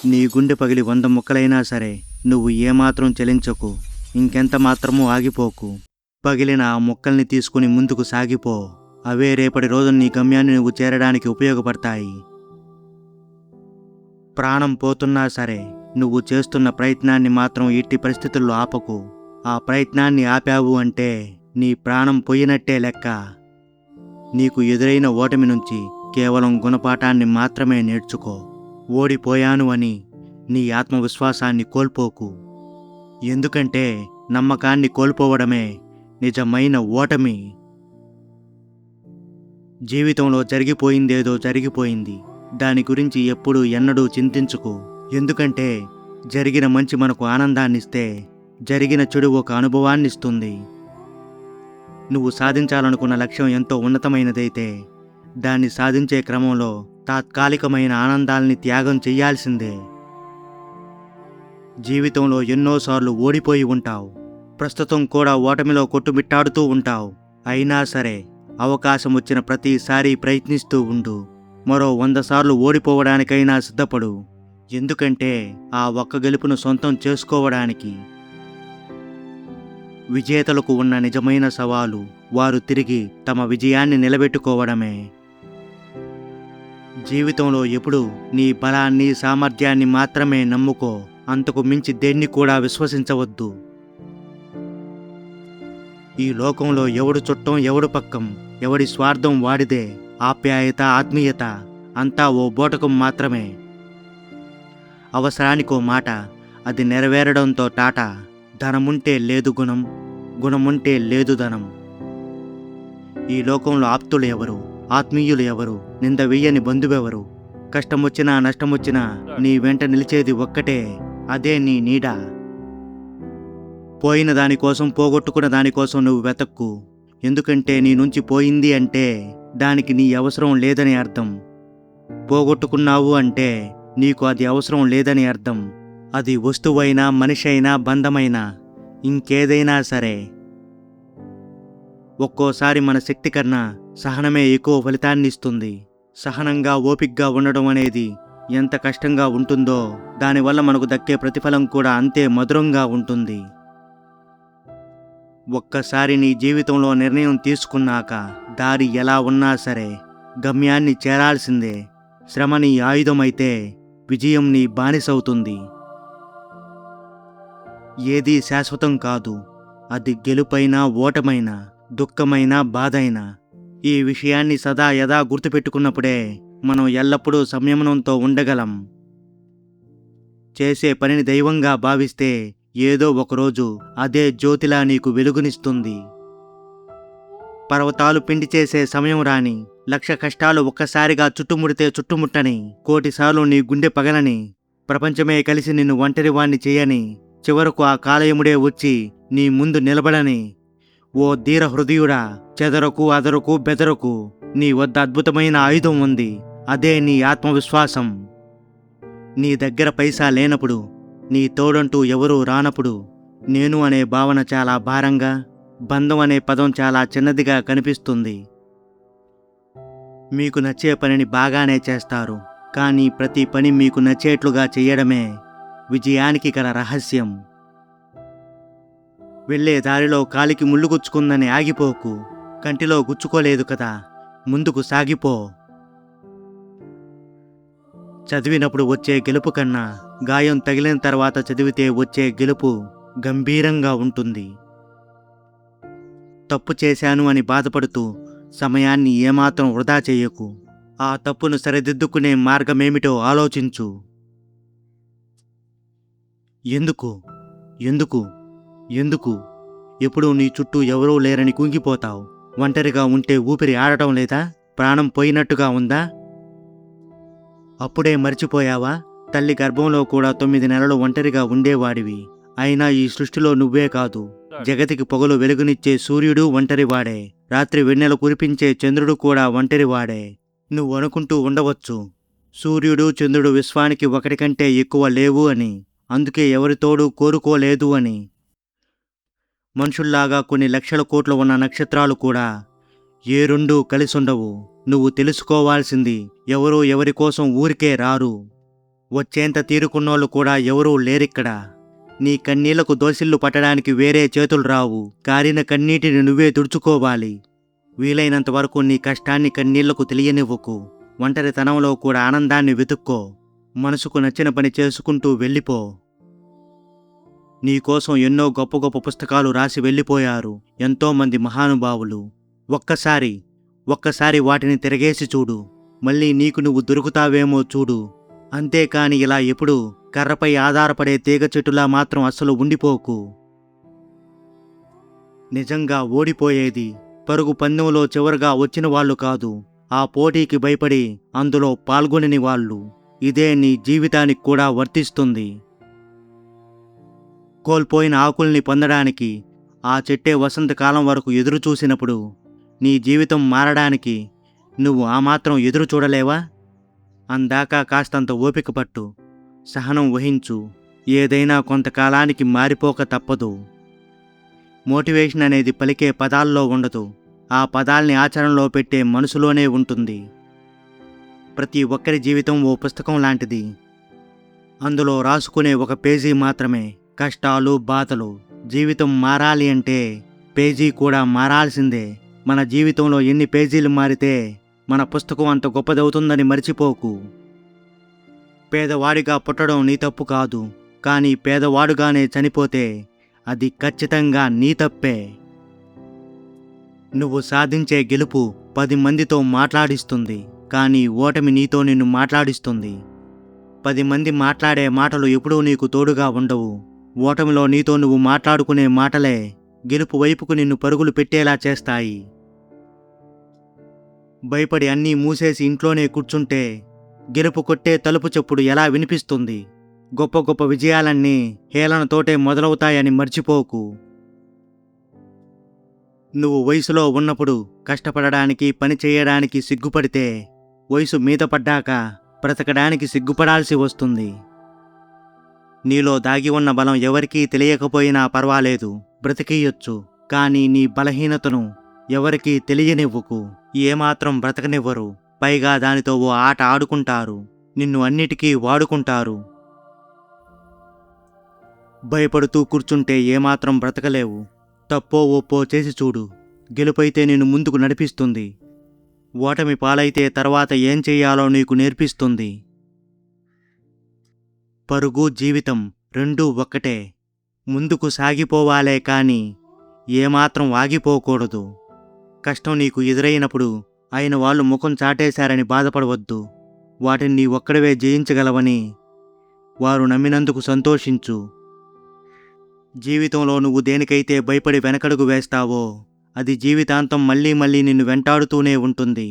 నీ గుండె పగిలి 100 ముక్కలైనా సరే నువ్వు ఏమాత్రం చలించకు. ఇంకెంత మాత్రమూ ఆగిపోకు. పగిలిన ఆ ముక్కల్ని తీసుకుని ముందుకు సాగిపో. అవే రేపటి రోజున నీ గమ్యాన్ని నువ్వు చేరడానికి ఉపయోగపడతాయి. ప్రాణం పోతున్నా సరే నువ్వు చేస్తున్న ప్రయత్నాన్ని మాత్రం ఎట్టి పరిస్థితుల్లో ఆపకు. ఆ ప్రయత్నాన్ని ఆపావు అంటే నీ ప్రాణం పోయినట్టే లెక్క. నీకు ఎదురైన ఓటమి నుంచి కేవలం గుణపాఠాన్ని మాత్రమే నేర్చుకో. ఓడిపోయాను అని నీ ఆత్మవిశ్వాసాన్ని కోల్పోకు. ఎందుకంటే నమ్మకాన్ని కోల్పోవడమే నిజమైన ఓటమి. జీవితంలో జరిగిపోయిందేదో జరిగిపోయింది. దాని గురించి ఎప్పుడూ ఎన్నడూ చింతించుకు. ఎందుకంటే జరిగిన మంచి మనకు ఆనందాన్నిస్తే జరిగిన చెడు ఒక అనుభవాన్నిస్తుంది. నువ్వు సాధించాలనుకున్న లక్ష్యం ఎంతో ఉన్నతమైనదైతే దాన్ని సాధించే క్రమంలో తాత్కాలికమైన ఆనందాల్ని త్యాగం చెయ్యాల్సిందే. జీవితంలో ఎన్నోసార్లు ఓడిపోయి ఉంటావు. ప్రస్తుతం కూడా ఓటమిలో కొట్టుమిట్టాడుతూ ఉంటావు. అయినా సరే అవకాశం వచ్చిన ప్రతిసారి ప్రయత్నిస్తూ ఉండు. మరో 100 సార్లు ఓడిపోవడానికైనా సిద్ధపడు. ఎందుకంటే ఆ ఒక్క గెలుపును సొంతం చేసుకోవడానికి. విజేతలకు ఉన్న నిజమైన సవాలు వారు తిరిగి తమ విజయాన్ని నిలబెట్టుకోవడమే. జీవితంలో ఎప్పుడూ నీ బలాన్ని సామర్థ్యాన్ని మాత్రమే నమ్ముకో. అంతకు మించి దేన్ని కూడా విశ్వసించవద్దు. ఈ లోకంలో ఎవడు చుట్టం ఎవడు పక్కం, ఎవడి స్వార్థం వాడిదే. ఆప్యాయత ఆత్మీయత అంతా ఓ బోటకం మాత్రమే. అవసరానికో మాట, అది నెరవేరడంతో టాటా. ధనముంటే లేదు గుణం, గుణముంటే లేదు ధనం. ఈ లోకంలో ఆప్తులు ఎవరు, ఆత్మీయులు ఎవరు, నింద వెయ్యని బంధువెవరు? కష్టమొచ్చినా నష్టమొచ్చినా నీ వెంట నిలిచేది ఒక్కటే, అదే నీ నీడ. పోయిన దానికోసం పోగొట్టుకున్న దానికోసం నువ్వు వెతక్కు. ఎందుకంటే నీ నుంచి పోయింది అంటే దానికి నీ అవసరం లేదని అర్థం. పోగొట్టుకున్నావు అంటే నీకు అది అవసరం లేదని అర్థం. అది వస్తువైనా మనిషి అయినా బంధమైనా ఇంకేదైనా సరే. ఒక్కోసారి మన శక్తి కన్నా సహనమే ఎక్కువ ఫలితాన్ని ఇస్తుంది. సహనంగా ఓపిగ్గా ఉండడం అనేది ఎంత కష్టంగా ఉంటుందో దానివల్ల మనకు దక్కే ప్రతిఫలం కూడా అంతే మధురంగా ఉంటుంది. ఒక్కసారి నీ జీవితంలో నిర్ణయం తీసుకున్నాక దారి ఎలా ఉన్నా సరే గమ్యాన్ని చేరాల్సిందే. శ్రమ నీ ఆయుధమైతే విజయం నీ బానిసవుతుంది. ఏదీ శాశ్వతం కాదు. అది గెలుపైనా ఓటమైనా దుఃఖమైనా బాధైనా. ఈ విషయాన్ని సదా యదా గుర్తుపెట్టుకున్నప్పుడే మనం ఎల్లప్పుడూ సంయమనంతో ఉండగలం. చేసే పనిని దైవంగా భావిస్తే ఏదో ఒకరోజు అదే జ్యోతిలా నీకు వెలుగునిస్తుంది. పర్వతాలు పిండి చేసే సమయం రాని, 1,00,000 కష్టాలు ఒక్కసారిగా చుట్టుముడితే చుట్టుముట్టని, 1,000,000 సార్లు నీ గుండె పగలని, ప్రపంచమే కలిసి నిన్ను ఒంటరివాణ్ణి చేయని, చివరకు ఆ కాలయముడే వచ్చి నీ ముందు నిలబడని. ఓ ధీర హృదయుడా, చెదరకు అదరకు బెదరకు. నీ వద్ద అద్భుతమైన ఆయుధం ఉంది. అదే నీ ఆత్మవిశ్వాసం. నీ దగ్గర పైసా లేనప్పుడు, నీ తోడంటూ ఎవరూ రానప్పుడు, నేను అనే భావన చాలా భారంగా, బంధం అనే పదం చాలా చిన్నదిగా కనిపిస్తుంది. మీకు నచ్చే పనిని బాగానే చేస్తారు, కానీ ప్రతి పని మీకు నచ్చేట్లుగా చెయ్యడమే విజయానికి గల రహస్యం. వెళ్ళే దారిలో కాలికి ముళ్ళు గుచ్చుకుందని ఆగిపోకు. కంటిలో గుచ్చుకోలేదు కదా, ముందుకు సాగిపో. చదివినప్పుడు వచ్చే గెలుపు కన్నా గాయం తగిలిన తర్వాత చదివితే వచ్చే గెలుపు గంభీరంగా ఉంటుంది. తప్పు చేశాను అని బాధపడుతూ సమయాన్ని ఏమాత్రం వృధా చేయకు. ఆ తప్పును సరిదిద్దుకునే మార్గమేమిటో ఆలోచించు. ఎందుకు ఎందుకు ఎందుకు ఎప్పుడూ నీ చుట్టూ ఎవరూ లేరని కుంగిపోతావు. ఒంటరిగా ఉంటే ఊపిరి ఆడటం లేదా? ప్రాణం పోయినట్టుగా ఉందా? అప్పుడే మర్చిపోయావా? తల్లి గర్భంలో కూడా 9 నెలలు ఒంటరిగా ఉండేవాడివి. అయినా ఈ సృష్టిలో నువ్వే కాదు, జగతికి పొగలు వెలుగునిచ్చే సూర్యుడు ఒంటరివాడే. రాత్రి వెన్నెల కురిపించే చంద్రుడు కూడా ఒంటరివాడే. నువ్వు అనుకుంటూ ఉండవచ్చు, సూర్యుడు చంద్రుడు విశ్వానికి ఒకటి కంటే ఎక్కువ లేవు అని, అందుకే ఎవరితోడూ కోరుకోలేదు అని. మనుషుల్లాగా కొన్ని లక్షల కోట్లు ఉన్న నక్షత్రాలు కూడా ఏ రెండూ కలిసుండవు. నువ్వు తెలుసుకోవాల్సింది, ఎవరూ ఎవరి కోసం ఊరికే రారు. వచ్చేంత తీరుకున్నోళ్ళు కూడా ఎవరూ లేరిక్కడ. నీ కన్నీళ్లకు దోసిళ్ళు పట్టడానికి వేరే చేతులు రావు. కారిన కన్నీటిని నువ్వే తుడుచుకోవాలి. వీలైనంత వరకు నీ కష్టాన్ని కన్నీళ్లకు తెలియనివ్వకు. ఒంటరితనంలో కూడా ఆనందాన్ని వెతుక్కో. మనసుకు నచ్చిన పని చేసుకుంటూ వెళ్ళిపో. నీకోసం ఎన్నో గొప్ప గొప్ప పుస్తకాలు రాసి వెళ్ళిపోయారు ఎంతోమంది మహానుభావులు. ఒక్కసారి వాటిని తిరగేసి చూడు. మళ్ళీ నీకు నువ్వు దొరుకుతావేమో చూడు. అంతేకాని ఇలా ఎప్పుడు కర్రపై ఆధారపడే తీగ చెట్టులా మాత్రం అస్సలు ఉండిపోకు. నిజంగా ఓడిపోయేది పరుగు పందెంలో చివరగా వచ్చిన వాళ్ళు కాదు, ఆ పోటీకి భయపడి అందులో పాల్గొనని వాళ్ళు. ఇదే నీ జీవితానికి కూడా వర్తిస్తుంది. కోల్పోయిన ఆకుల్ని పొందడానికి ఆ చెట్టే వసంతకాలం వరకు ఎదురు చూసినప్పుడు నీ జీవితం మారడానికి నువ్వు ఆ మాత్రం ఎదురు చూడలేవా? అందాకా కాస్తంత ఓపిక పట్టు, సహనం వహించు. ఏదైనా కొంతకాలానికి మారిపోక తప్పదు. మోటివేషన్ అనేది పలికే పదాల్లో ఉండదు, ఆ పదాల్ని ఆచరణలో పెట్టే మనసులోనే ఉంటుంది. ప్రతి ఒక్కరి జీవితం ఓ పుస్తకం లాంటిది. అందులో రాసుకునే ఒక పేజీ మాత్రమే కష్టాలు, బాధలు. జీవితం మారాలి అంటే పేజీ కూడా మారాల్సిందే. మన జీవితంలో ఎన్ని పేజీలు మారితే మన పుస్తకం అంత గొప్పదవుతుందని మర్చిపోకు. పేదవాడిగా పుట్టడం నీ తప్పు కాదు, కానీ పేదవాడుగానే చనిపోతే అది ఖచ్చితంగా నీ తప్పే. నువ్వు సాధించే గెలుపు 10 మందితో మాట్లాడిస్తుంది, కానీ ఓటమి నీతో నిన్ను మాట్లాడిస్తుంది. 10 మంది మాట్లాడే మాటలు ఎప్పుడూ నీకు తోడుగా ఉండవు. ఓటమిలో నీతో నువ్వు మాట్లాడుకునే మాటలే గెలుపు వైపుకు నిన్ను పరుగులు పెట్టేలా చేస్తాయి. భయపడి అన్నీ మూసేసి ఇంట్లోనే కూర్చుంటే గెలుపు కొట్టే తలుపు చప్పుడు ఎలా వినిపిస్తుంది? గొప్ప గొప్ప విజయాలన్నీ హేళనతోటే మొదలవుతాయని మర్చిపోకు. నువ్వు వయసులో ఉన్నప్పుడు కష్టపడడానికి, పని చేయడానికి సిగ్గుపడితే వయసు మీద పడ్డాక బ్రతకడానికి సిగ్గుపడాల్సి వస్తుంది. నీలో దాగి ఉన్న బలం ఎవరికీ తెలియకపోయినా పర్వాలేదు, బ్రతికియొచ్చు. కానీ నీ బలహీనతను ఎవరికీ తెలియనివ్వకు. ఏమాత్రం బ్రతకనివ్వరు. పైగా దానితో ఓ ఆట ఆడుకుంటారు, నిన్ను అన్నిటికీ వాడుకుంటారు. భయపడుతూ కూర్చుంటే ఏమాత్రం బ్రతకలేవు. తప్పో ఒప్పో చేసి చూడు, గెలుపైతే నిన్ను ముందుకు నడిపిస్తుంది. ఓటమి పాలైతే తర్వాత ఏం చెయ్యాలో నీకు నేర్పిస్తుంది. పరుగు, జీవితం రెండూ ఒక్కటే. ముందుకు సాగిపోవాలే కానీ ఏమాత్రం ఆగిపోకూడదు. కష్టం నీకు ఎదురైనప్పుడు అయిన వాళ్ళు ముఖం చాటేశారని బాధపడవద్దు. వాటిని నీ ఒక్కడవే జయించగలవని వారు నమ్మినందుకు సంతోషించు. జీవితంలో నువ్వు దేనికైతే భయపడి వెనకడుగు వేస్తావో అది జీవితాంతం మళ్ళీ మళ్ళీ నిన్ను వెంటాడుతూనే ఉంటుంది.